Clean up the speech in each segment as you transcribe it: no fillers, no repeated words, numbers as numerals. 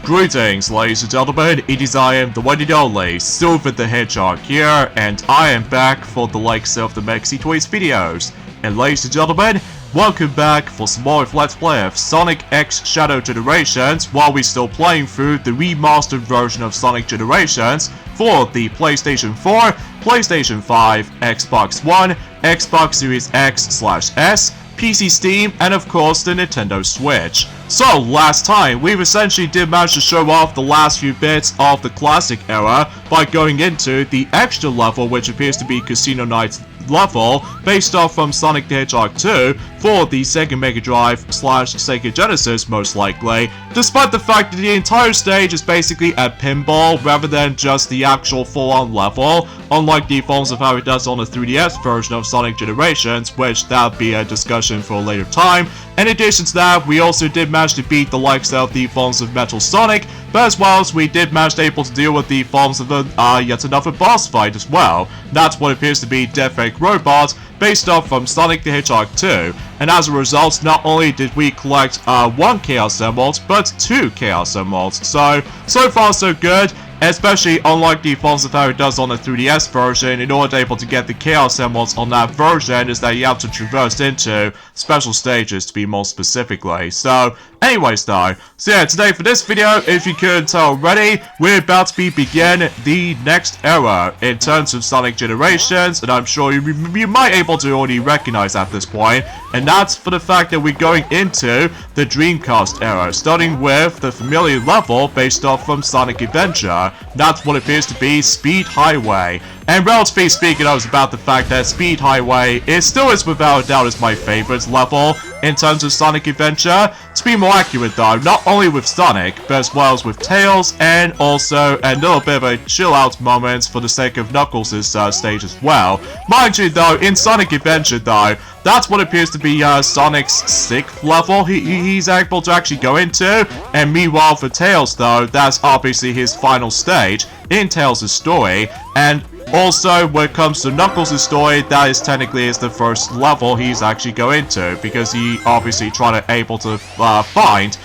Greetings, ladies and gentlemen, it is I am the one and only, Silver the Hedgehog here, and I am back for the likes of the Maxi Toys videos. And ladies and gentlemen, welcome back for some more Let's Play of Sonic X Shadow Generations, while we're still playing through the remastered version of Sonic Generations for the PlayStation 4, PlayStation 5, Xbox One, Xbox Series X/S, PC Steam, and of course the Nintendo Switch. So last time, we essentially did manage to show off the last few bits of the classic era by going into the extra level, which appears to be Casino Night level, based off from Sonic the Hedgehog 2 for the Sega Mega Drive/Sega Genesis most likely, despite the fact that the entire stage is basically a pinball rather than just the actual full-on level, unlike the forms of how it does on the 3DS version of Sonic Generations, which that'll be a discussion for a later time. In addition to that, we also did manage to beat the likes of the forms of Metal Sonic, but as well as we did manage to able to deal with the forms of the yet another boss fight as well. That's what appears to be Death Egg Robot, based off from Sonic the Hedgehog 2, and as a result, not only did we collect 1 Chaos Emerald, but 2 Chaos Emeralds. So far so good. Especially unlike the forms of how it does on the 3DS version, in order to able to get the Chaos Emeralds on that version is that you have to traverse into special stages to be more specifically. So, anyways though, yeah, today for this video, if you couldn't tell already, we're about to begin the next era in terms of Sonic Generations, and I'm sure you might able to already recognize at this point, and that's for the fact that we're going into the Dreamcast era, starting with the familiar level based off from Sonic Adventure. That's what appears to be Speed Highway. And relatively speaking, I was about the fact that Speed Highway still is without a doubt is my favorite level in terms of Sonic Adventure. To be more accurate though, not only with Sonic, but as well as with Tails, and also a little bit of a chill out moment for the sake of Knuckles' stage as well. Mind you though, in Sonic Adventure though, that's what appears to be Sonic's 6th level he's able to actually go into, and meanwhile for Tails though, that's obviously his final stage in Tails' story, and also, when it comes to Knuckles' story, that is technically the first level he's actually going to, because he obviously able to find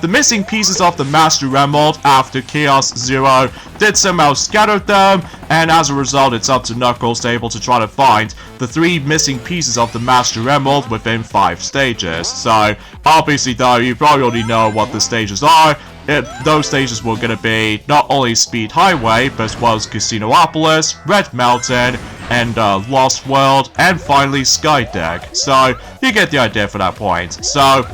the missing pieces of the Master Emerald after Chaos Zero did somehow scatter them, and as a result, it's up to Knuckles to able to try to find the 3 missing pieces of the Master Emerald within 5 stages. So, obviously though, you probably already know what the stages are. Those stages were going to be not only Speed Highway, but as well as Casinopolis, Red Mountain, and Lost World, and finally Skydeck. So, you get the idea for that point. So,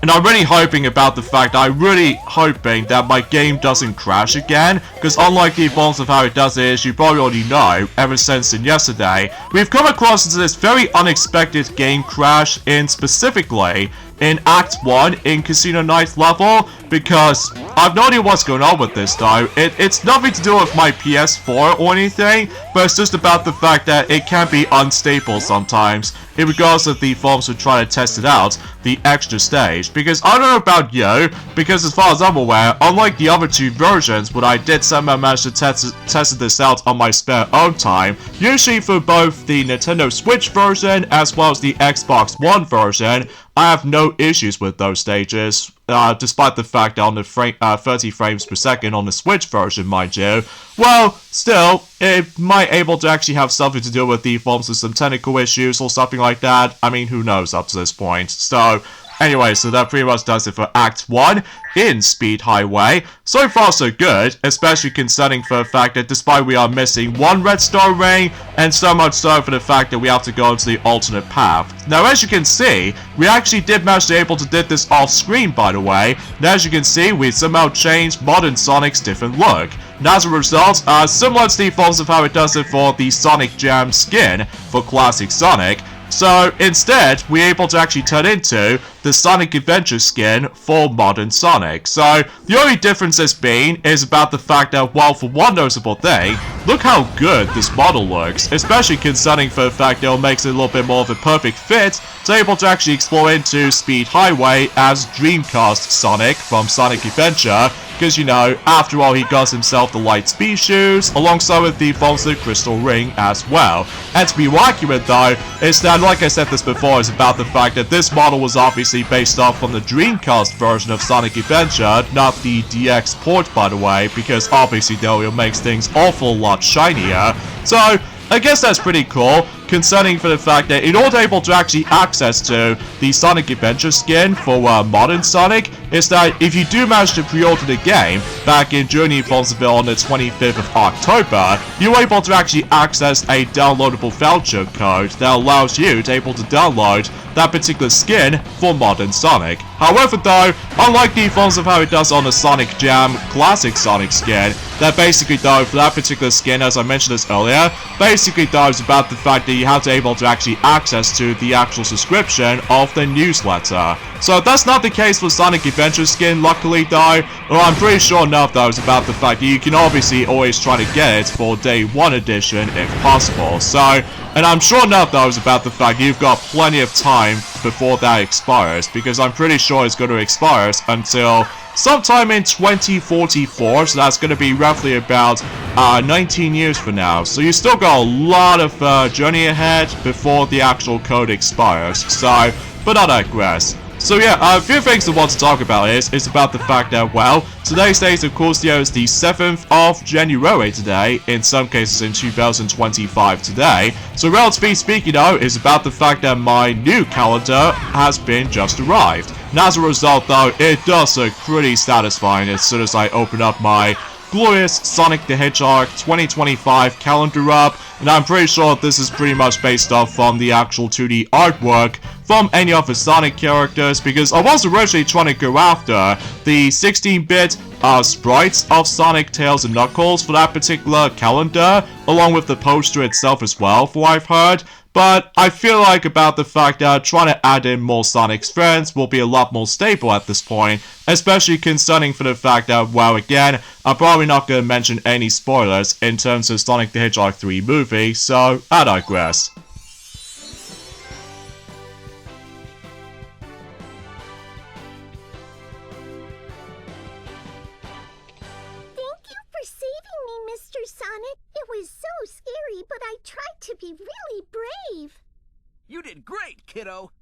and I'm really hoping about the fact, I'm really hoping that my game doesn't crash again, because unlike the forms of how it does it, as you probably already know, ever since in yesterday, we've come across into this very unexpected game crash specifically in Act 1 in Casino Night level, because I've no idea what's going on with this though. It's nothing to do with my PS4 or anything, but it's just about the fact that it can be unstable sometimes, in regards of the forms of trying to test it out, the extra stage. Because I don't know about you, because as far as I'm aware, unlike the other 2 versions, when I did somehow manage to test this out on my spare own time, usually for both the Nintendo Switch version as well as the Xbox One version, I have no issues with those stages, despite the fact that on the 30 frames per second on the Switch version, mind you. Well, still, it might able to actually have something to do with the forms of some technical issues or something like that. I mean, who knows up to this point. So, anyway, so that pretty much does it for Act 1 in Speed Highway. So far so good, especially concerning for the fact that despite we are missing 1 red star ring, and so much so for the fact that we have to go into the alternate path. Now as you can see, we actually did manage to able to did this off screen by the way, and as you can see, we somehow changed modern Sonic's different look. And as a result, similar to the forms of how it does it for the Sonic Jam skin for classic Sonic, so instead, we're able to actually turn into the Sonic Adventure skin for modern Sonic. So the only difference has been is about the fact that, well, for one noticeable thing, look how good this model looks, especially concerning for the fact that it makes it a little bit more of a perfect fit to able to actually explore into Speed Highway as Dreamcast Sonic from Sonic Adventure, because, you know, after all, he got himself the light speed shoes, alongside with the forms of the crystal ring as well. And to be more accurate, though, is that, like I said this before, is about the fact that this model was obviously based off from the Dreamcast version of Sonic Adventure, not the DX port, by the way, because obviously, though, it makes things awful lot shinier. So, I guess that's pretty cool, concerning for the fact that in order able to actually access to the Sonic Adventure skin for modern Sonic, is that if you do manage to pre-order the game back in Journey Impossible on the 25th of October, you're able to actually access a downloadable voucher code that allows you to able to download that particular skin for modern Sonic. However, though, unlike the forms of how it does on the Sonic Jam Classic Sonic skin, that basically, though, for that particular skin, as I mentioned this earlier, basically, though, is about the fact that you have to able to actually access to the actual subscription of the newsletter. So that's not the case for Sonic Adventure skin, luckily, though. Well, I'm pretty sure enough, though, is about the fact that you can obviously always try to get it for Day 1 edition if possible. So, and I'm sure enough, though, is about the fact you've got plenty of time before that expires, because I'm pretty sure it's going to expire until sometime in 2044, so that's going to be roughly about 19 years from now. So you still got a lot of journey ahead before the actual code expires. So, but I digress. So yeah, a few things I want to talk about is about the fact that, well, today's date, of course, is the 7th of January today, in some cases in 2025 today. So relatively speaking, though, is about the fact that my new calendar has been just arrived. And as a result, though, it does look pretty satisfying as soon as I open up my glorious Sonic the Hedgehog 2025 calendar up, and I'm pretty sure this is pretty much based off from the actual 2D artwork from any of the Sonic characters, because I was originally trying to go after the 16-bit sprites of Sonic, Tails, and Knuckles for that particular calendar, along with the poster itself as well, for what I've heard. But I feel like about the fact that trying to add in more Sonic's friends will be a lot more stable at this point, especially concerning for the fact that, well, again, I'm probably not going to mention any spoilers in terms of Sonic the Hedgehog 3 movie, so I digress. Mr. Sonic. It was so scary, but I tried to be really brave. You did great, kiddo.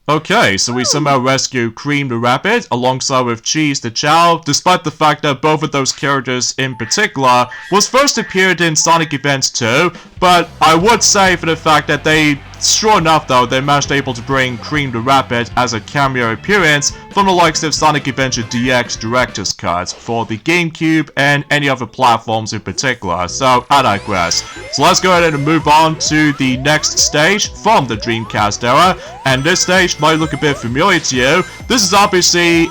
Okay, so we somehow rescue Cream the Rabbit alongside with Cheese the Chow, despite the fact that both of those characters in particular was first appeared in Sonic Advance 2, but I would say for the fact that they, sure enough though, they managed able to bring Cream the Rabbit as a cameo appearance from the likes of Sonic Adventure DX Director's Cut for the GameCube and any other platforms in particular, so I digress. So let's go ahead and move on to the next stage from the Dreamcast era, and this stage might look a bit familiar to you. This is obviously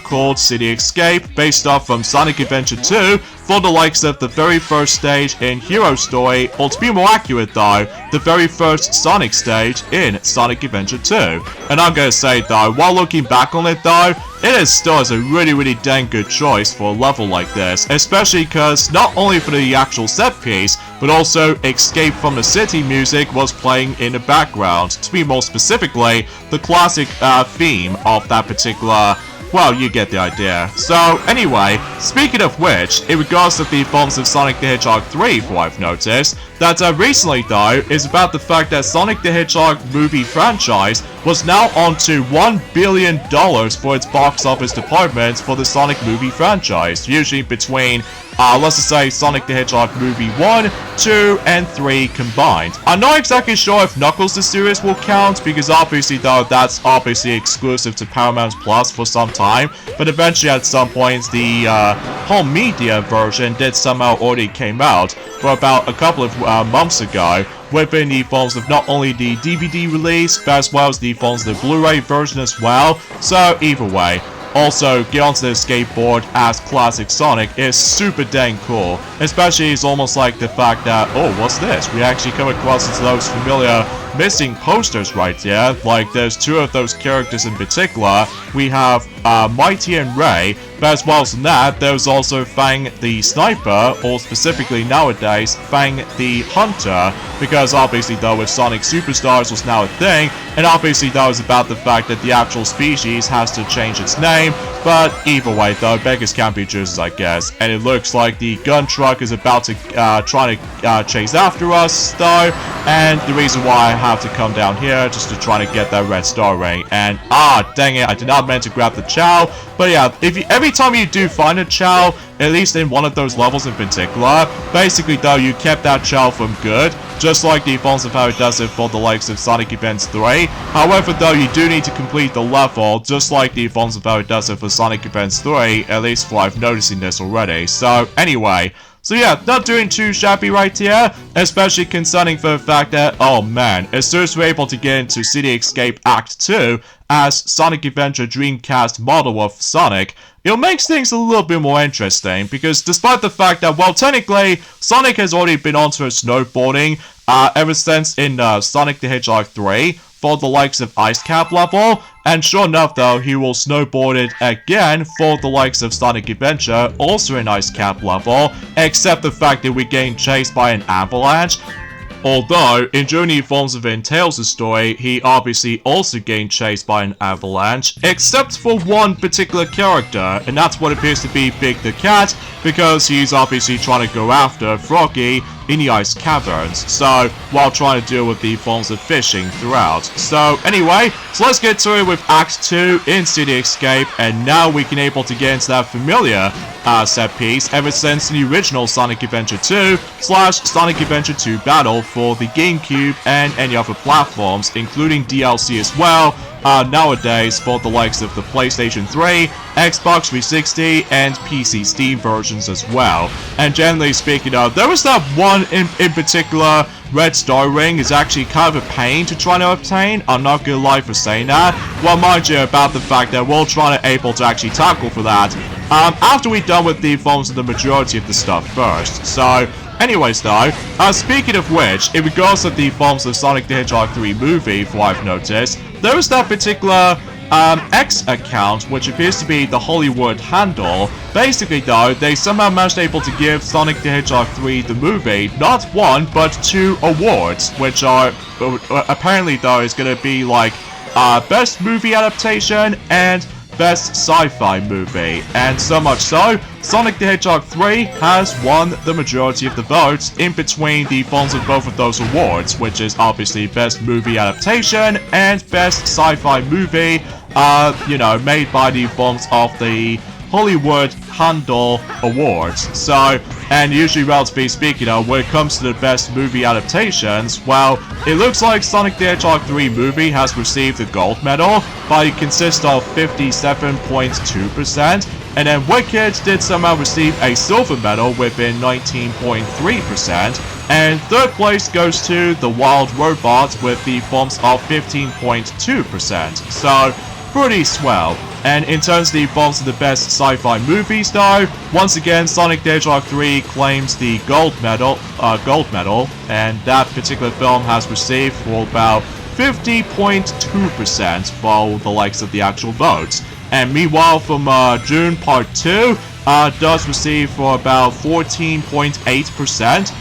called City Escape, based off from Sonic Adventure 2, for the likes of the very first stage in Hero Story, or to be more accurate though, the very first Sonic stage in Sonic Adventure 2. And I'm gonna say though, while looking back on it though, it is still a really dang good choice for a level like this, especially because not only for the actual set piece, but also Escape from the City music was playing in the background, to be more specifically, the classic theme of that particular, well, you get the idea. So, anyway, speaking of which, in regards to the forms of Sonic the Hedgehog 3, for what I've noticed, that recently, though, is about the fact that Sonic the Hedgehog movie franchise was now on to $1 billion for its box office department for the Sonic movie franchise, usually between let's just say Sonic the Hedgehog movie 1, 2, and 3 combined. I'm not exactly sure if Knuckles the series will count, because obviously though that's obviously exclusive to Paramount Plus for some time, but eventually at some point the home media version did somehow already came out for about a couple of months ago, within the forms of not only the DVD release, but as well as the forms of the Blu-ray version as well, so either way. Also, get onto the skateboard as classic Sonic is super dang cool, especially it's almost like the fact that, oh, what's this? We actually come across those familiar missing posters right here, like there's two of those characters in particular. We have Mighty and Ray, But as well as that, there's also Fang the Sniper, or specifically nowadays, Fang the Hunter, because obviously though with Sonic Superstars was now a thing, and obviously that was about the fact that the actual species has to change its name, but either way though, beggars can't be choosers, I guess. And it looks like the gun truck is about to try to chase after us though, and the reason why I have to come down here just to try to get that red star ring. And dang it, I did not meant to grab the Chow, but yeah, every time you do find a Chow, at least in one of those levels in particular, basically though you kept that Chow from good, just like the forms of how it does it for the likes of Sonic Advance 3. However though, you do need to complete the level, just like the forms of how it does it for Sonic Advance 3, at least for I've noticing this already. So anyway, so yeah, not doing too shabby right here, especially concerning for the fact that, oh man, as soon as we're able to get into City Escape Act 2 as Sonic Adventure Dreamcast model of Sonic, it makes things a little bit more interesting, because despite the fact that, well, technically, Sonic has already been onto snowboarding ever since in Sonic the Hedgehog 3, for the likes of Ice Cap level, and sure enough though, he will snowboard it again for the likes of Sonic Adventure, also in Ice Cap level, except the fact that we're getting chased by an avalanche. Although, in Journey Forms of Tails' story, he obviously also getting chased by an avalanche, except for one particular character, and that's what appears to be Big the Cat, because he's obviously trying to go after Froggy in the ice caverns, so while trying to deal with the forms of fishing throughout. So anyway, so let's get to it with Act 2 in City Escape, and now we can able to get into that familiar set piece ever since the original Sonic Adventure 2 / Sonic Adventure 2 Battle for the GameCube and any other platforms, including DLC as well, nowadays for the likes of the PlayStation 3, Xbox 360, and PC Steam versions as well. And generally speaking there was that one in particular, Red Star Ring is actually kind of a pain to try to obtain, I'm not gonna lie for saying that. Well, mind you about the fact that we'll try to able to actually tackle for that after we're done with the forms of the majority of the stuff first. So anyways though, speaking of which, in regards to the forms of Sonic the Hedgehog 3 movie, for I've noticed, there was that particular X account, which appears to be the Hollywood handle. Basically though, they somehow managed able to give Sonic the Hedgehog 3 the movie not one, but 2 awards, which are apparently though is gonna be like best movie adaptation and best sci-fi movie, and so much so, Sonic the Hedgehog 3 has won the majority of the votes in between the forms of both of those awards, which is obviously best movie adaptation and best sci-fi movie, made by the forms of the Hollywood Handle Awards. So, and usually relatively speaking, when it comes to the best movie adaptations, well, it looks like Sonic the Hedgehog 3 movie has received the gold medal, but it consists of 57.2%, and then Wicked did somehow receive a silver medal within 19.3%, and third place goes to The Wild Robot with the forms of 15.2%. So, pretty swell. And in terms of the forms of the best sci-fi movies though, once again Sonic the Hedgehog 3 claims the gold medal, and that particular film has received for about 50.2% for the likes of the actual votes. And meanwhile from June Part 2 does receive for about 14.8%.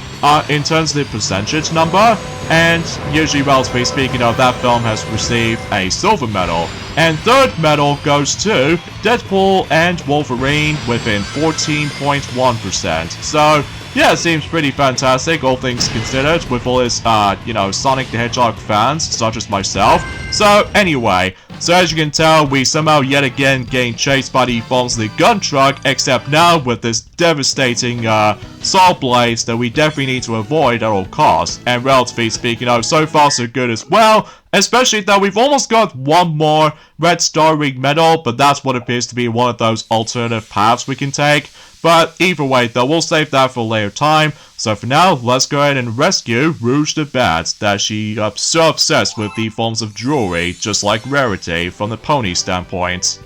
In terms of the percentage number, and usually relatively speaking that film has received a silver medal. And third medal goes to Deadpool and Wolverine within 14.1%. So yeah, it seems pretty fantastic, all things considered, with all his, Sonic the Hedgehog fans, such as myself. So anyway, so as you can tell, we somehow yet again getting chased by the forms of the gun truck, except now with this devastating saw blades that we definitely need to avoid at all costs. And relatively speaking, so far so good as well, especially that we've almost got one more Red Star Ring medal, but that's what appears to be one of those alternative paths we can take. But either way though, we'll save that for a later time. So for now, let's go ahead and rescue Rouge the Bat, that she's so obsessed with the forms of jewelry, just like Rarity from the pony standpoint.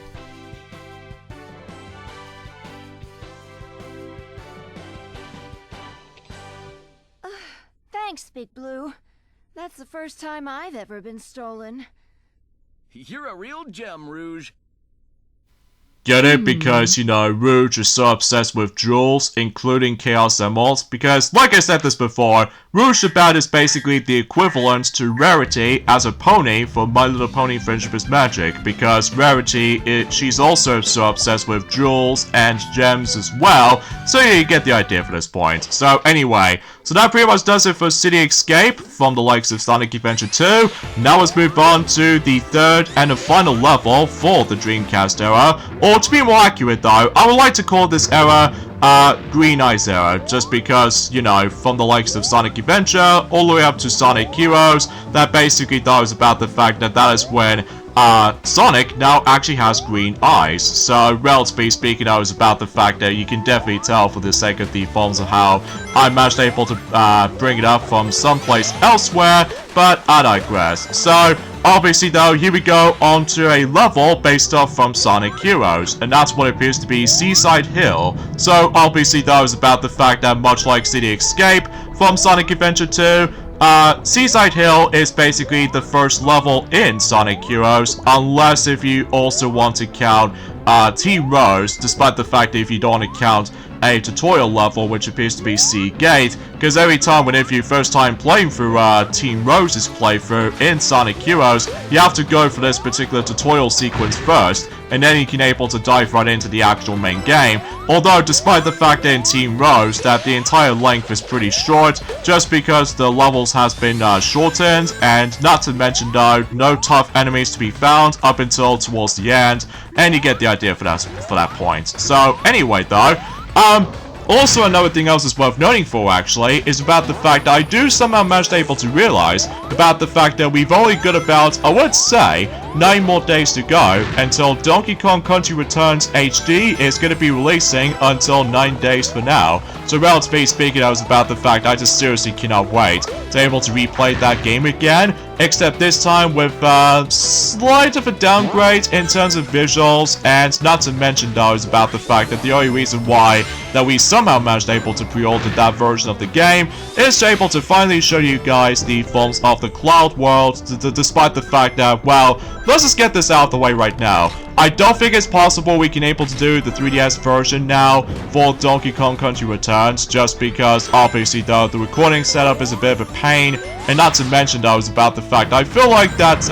Thanks, Big Blue. That's the first time I've ever been stolen. You're a real gem, Rouge. Get it? Because, you know, Rouge is so obsessed with jewels, including Chaos Emeralds, because, like I said this before, Rouge the Bat is basically the equivalent to Rarity as a pony for My Little Pony Friendship is Magic, because Rarity, she's also so obsessed with jewels and gems as well, so yeah, you get the idea for this point. So anyway, so that pretty much does it for City Escape from the likes of Sonic Adventure 2. Now let's move on to the third and the final level for the Dreamcast era. Or to be more accurate though, I would like to call this era Green Eyes era, just because, you know, from the likes of Sonic Adventure all the way up to Sonic Heroes, that basically talks about the fact that that is when Sonic now actually has green eyes. So, relatively speaking, I was about the fact that you can definitely tell for the sake of the forms of how I managed able to bring it up from someplace elsewhere, but I digress. So, obviously though, here we go onto a level based off from Sonic Heroes, and that's what appears to be Seaside Hill. So, obviously though, I was about the fact that much like City Escape from Sonic Adventure 2, Seaside Hill is basically the first level in Sonic Heroes, unless if you also want to count Team Rose, despite the fact that if you don't want to count a tutorial level, which appears to be Sea Gate, because every time whenever you first time playing through Team Rose's playthrough in Sonic Heroes, you have to go for this particular tutorial sequence first, and then you can able to dive right into the actual main game. Although, despite the fact that in Team Rose that the entire length is pretty short, just because the levels has been shortened, and not to mention though, no tough enemies to be found up until towards the end, and you get the idea for that point. So anyway though, also another thing else is worth noting for actually is about the fact that I do somehow managed able to realize about the fact that we've only got about, I would say, 9 more days to go until Donkey Kong Country Returns HD is going to be releasing until 9 days from now. So relatively speaking, I was about the fact I just seriously cannot wait to able to replay that game again, except this time with slight of a downgrade in terms of visuals, and not to mention though is about the fact that the only reason why that we somehow managed able to pre-order that version of the game is able to finally show you guys the forms of the Cloud World, despite the fact that, well, let's just get this out of the way right now. I don't think it's possible we can able to do the 3DS version now for Donkey Kong Country Returns, just because obviously though the recording setup is a bit of a pain, and not to mention though is about the fact I feel like that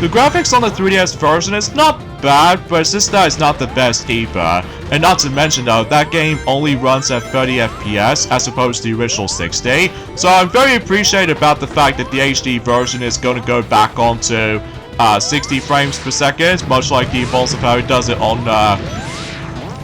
the graphics on the 3DS version is not bad, but it's just that it's not the best either. And not to mention though, that game only runs at 30 FPS as opposed to the original 60, so I'm very appreciative about the fact that the HD version is going to go back onto 60 frames per second, much like the defaults of how it does it on,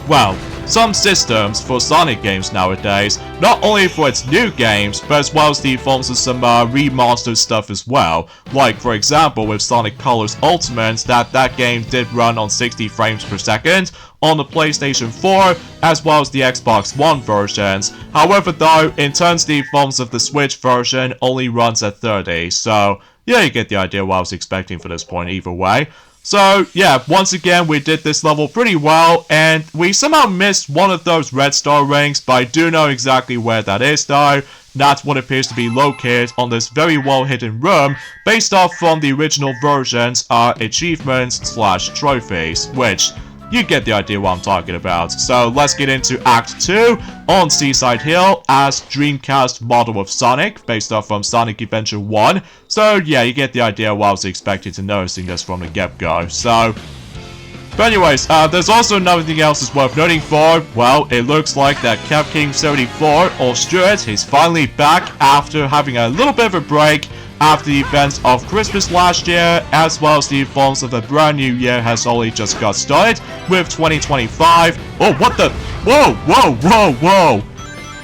well, some systems for Sonic games nowadays, not only for its new games, but as well as the forms of some remastered stuff as well. Like, for example, with Sonic Colors Ultimate, that game did run on 60 frames per second on the PlayStation 4, as well as the Xbox One versions. However though, in terms of the forms of the Switch version, only runs at 30, so yeah, you get the idea what I was expecting for this point either way. So, yeah, once again, we did this level pretty well, and we somehow missed one of those red star rings, but I do know exactly where that is, though. That's what appears to be located on this very well-hidden room, based off from the original version's achievements/trophies, which you get the idea what I'm talking about. So let's get into Act 2 on Seaside Hill as Dreamcast model of Sonic, based off from Sonic Adventure 1. So yeah, you get the idea what I was expecting to noticing this from the get-go. So, but anyways, there's also another thing else that's worth noting for. Well, it looks like that Cap King 74, or Stuart, is finally back after having a little bit of a break after the events of Christmas last year, as well as the forms of the brand new year has only just got started with 2025. Oh, what the? Whoa, whoa, whoa, whoa!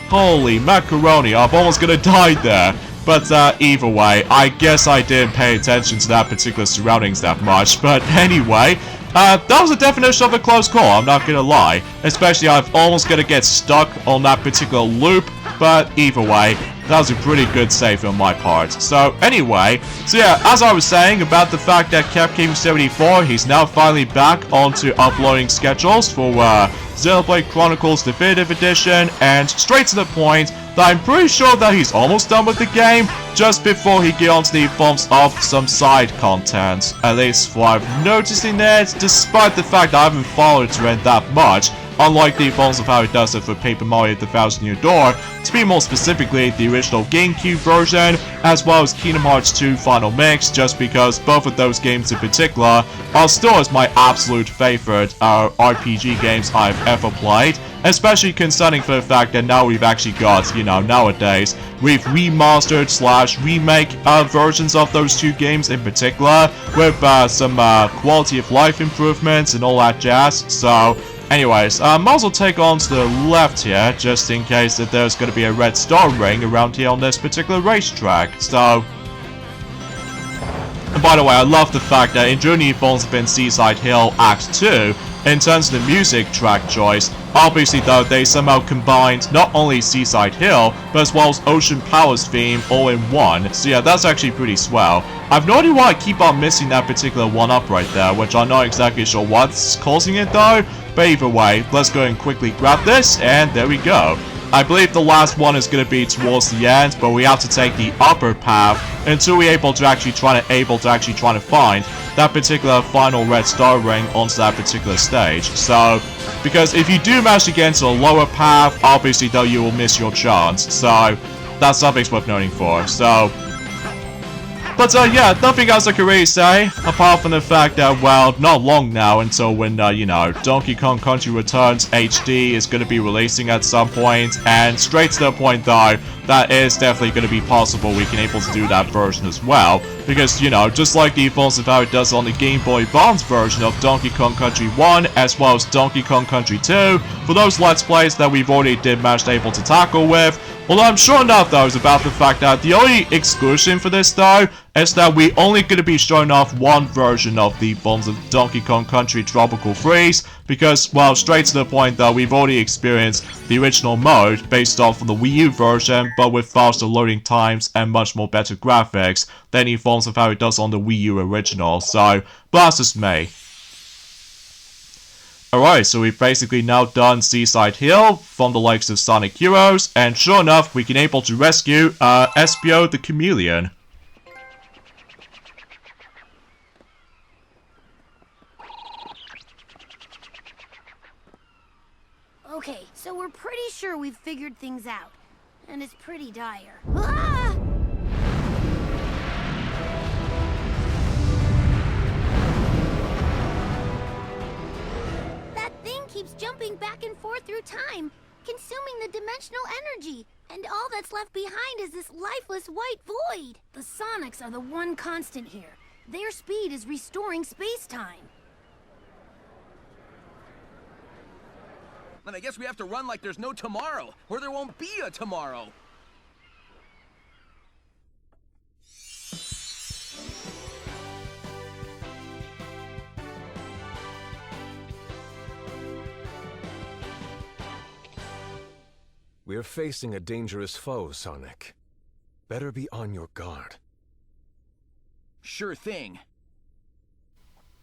Holy macaroni, I'm almost gonna die there. But either way, I guess I didn't pay attention to that particular surroundings that much. But anyway, that was a definition of a close call, I'm not gonna lie. Especially, I'm almost gonna get stuck on that particular loop. But either way, That was a pretty good save on my part. So anyway, so yeah, as I was saying about the fact that Capcom74, he's now finally back onto uploading schedules for Xenoblade Chronicles Definitive Edition, and straight to the point that I'm pretty sure that he's almost done with the game, just before he gets onto the forms of some side content. At least what I'm noticing it, despite the fact that I haven't followed it that much, unlike the forms of how it does it for Paper Mario The Thousand Year Door, to be more specifically the original GameCube version, as well as Kingdom Hearts 2 Final Mix, just because both of those games in particular are still as my absolute favorite RPG games I've ever played, especially concerning for the fact that now we've actually got, you know, nowadays, we've remastered / remake versions of those two games in particular, with some quality of life improvements and all that jazz. So anyways, might as well take on to the left here, just in case that there's going to be a red star ring around here on this particular racetrack. So, and by the way, I love the fact that in Journey Falls in Seaside Hill Act 2, in terms of the music track choice, obviously though they somehow combined not only Seaside Hill, but as well as Ocean Power's theme all in one. So yeah, that's actually pretty swell. I've no idea why I keep on missing that particular one up right there, which I'm not exactly sure what's causing it though. But either way, let's go and quickly grab this, and there we go. I believe the last one is going to be towards the end, but we have to take the upper path until we're able to actually try to find that particular final red star ring onto that particular stage. So, because if you do manage to get into the lower path, obviously though you will miss your chance. So, that's something worth noting for. So, but yeah, nothing else I can really say, apart from the fact that, well, not long now until when, you know, Donkey Kong Country Returns HD is going to be releasing at some point, and straight to the point though, that is definitely going to be possible we can able to do that version as well, because, you know, just like the evolves of how it does on the Game Boy Advance version of Donkey Kong Country 1, as well as Donkey Kong Country 2, for those Let's Plays that we've already managed to able to tackle with. Although I'm sure enough though is about the fact that the only exclusion for this though is that we're only going to be showing off one version of the forms of Donkey Kong Country Tropical Freeze, because, well, straight to the point though, we've already experienced the original mode based off of the Wii U version, but with faster loading times and much more better graphics than the forms of how it does on the Wii U original. So, blast us me. Alright, so we've basically now done Seaside Hill from the likes of Sonic Heroes, and sure enough, we can able to rescue Espio the Chameleon. Okay, so we're pretty sure we've figured things out, and it's pretty dire. Ah! Keeps jumping back and forth through time, consuming the dimensional energy, and all that's left behind is this lifeless white void. The Sonics are the one constant here. Their speed is restoring space-time. Then I guess we have to run like there's no tomorrow, or there won't be a tomorrow. We're facing a dangerous foe, Sonic. Better be on your guard. Sure thing.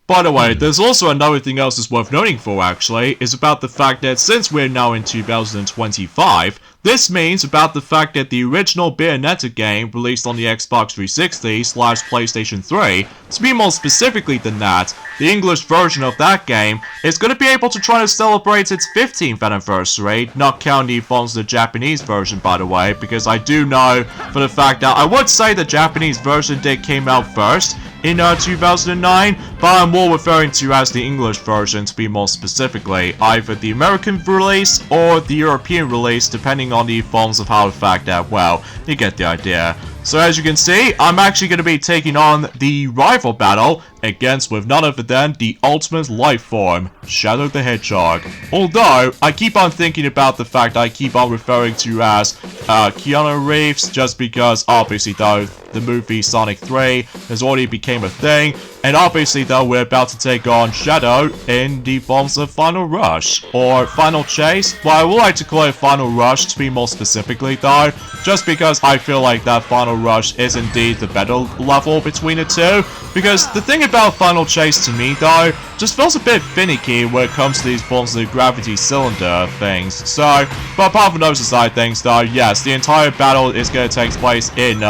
By the way, there's also another thing else that's worth noting for actually, is about the fact that since we're now in 2025, this means about the fact that the original Bayonetta game released on the Xbox 360 / PlayStation 3, to be more specifically than that, the English version of that game is going to be able to try to celebrate its 15th anniversary, not counting the forms of the Japanese version by the way, because I do know for the fact that I would say the Japanese version did came out first in 2009, but I'm more referring to as the English version to be more specifically, either the American release or the European release, depending on the forms of how the fact that, well, you get the idea. So as you can see, I'm actually going to be taking on the rival battle against with none other than the ultimate life form, Shadow the Hedgehog. Although, I keep on thinking about the fact I keep on referring to as Keanu Reeves, just because obviously though, the movie Sonic 3 has already became a thing. And obviously though, we're about to take on Shadow in the forms of Final Rush, or Final Chase. Well, I would like to call it Final Rush to be more specifically though, just because I feel like that Final Rush is indeed the better level between the two. Because the thing about Final Chase to me though, just feels a bit finicky when it comes to these forms of the gravity cylinder things. So, but apart from those aside things though, yes, the entire battle is going to take place in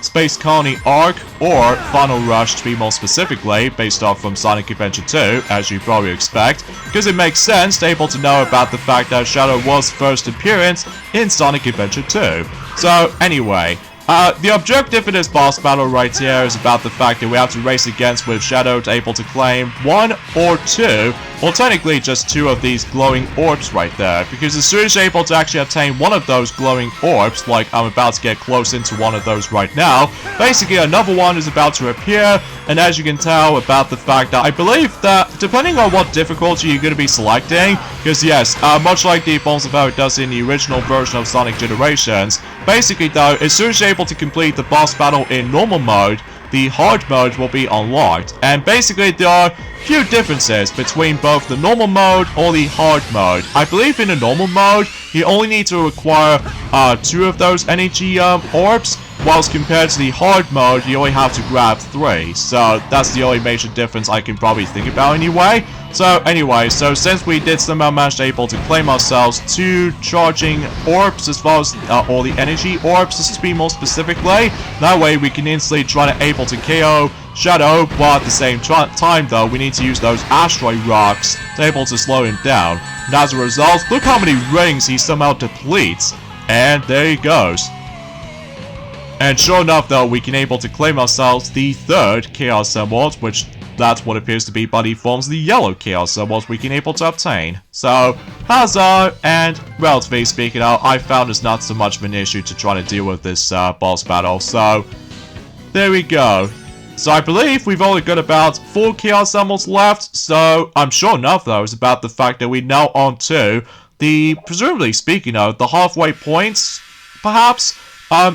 Space Colony Arc, or Final Rush to be more specifically, based off from Sonic Adventure 2, as you probably expect, because it makes sense to able to know about the fact that Shadow was first appearance in Sonic Adventure 2. So, anyway, the objective in this boss battle right here is about the fact that we have to race against with Shadow to able to claim 1 or 2, or technically just 2 of these glowing orbs right there, because as soon as you're able to actually obtain one of those glowing orbs, like I'm about to get close into one of those right now, basically another one is about to appear, and as you can tell about the fact that I believe that depending on what difficulty you're going to be selecting, because yes, much like the forms of how it does in the original version of Sonic Generations, basically though, as soon as you're able to complete the boss battle in normal mode, the hard mode will be unlocked, and basically there are few differences between both the normal mode or the hard mode. I believe in the normal mode, you only need to acquire 2 of those energy orbs, whilst compared to the hard mode, you only have to grab 3. So that's the only major difference I can probably think about anyway. So anyway, so since we did somehow manage able to claim ourselves 2 charging orbs as well as all the energy orbs to be more specifically, that way we can instantly try to able to KO Shadow, but at the same time though, we need to use those asteroid rocks to able to slow him down. And as a result, look how many rings he somehow depletes. And there he goes. And sure enough though, we can able to claim ourselves the 3rd Chaos Emerald, which that's what appears to be by the forms of the yellow Chaos Emerald we can able to obtain. So, huzzah! And relatively speaking, I found it's not so much of an issue to try to deal with this boss battle. So, there we go. So I believe we've only got about 4 Chaos Emeralds left, so I'm sure enough though is about the fact that we're now on to the, presumably speaking of, the halfway points, perhaps,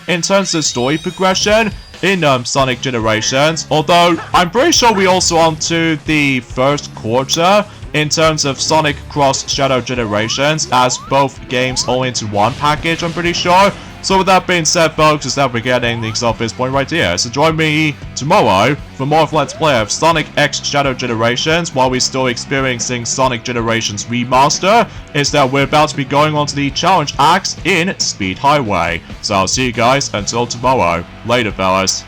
in terms of story progression in Sonic Generations, although I'm pretty sure we're also on to the first quarter in terms of Sonic Cross Shadow Generations, as both games all into one package, I'm pretty sure. So with that being said, folks, is that we're getting things off this point right here. So join me tomorrow for more of Let's Play of Sonic X Shadow Generations, while we're still experiencing Sonic Generations Remaster, is that we're about to be going on to the challenge acts in Speed Highway. So I'll see you guys until tomorrow. Later, fellas.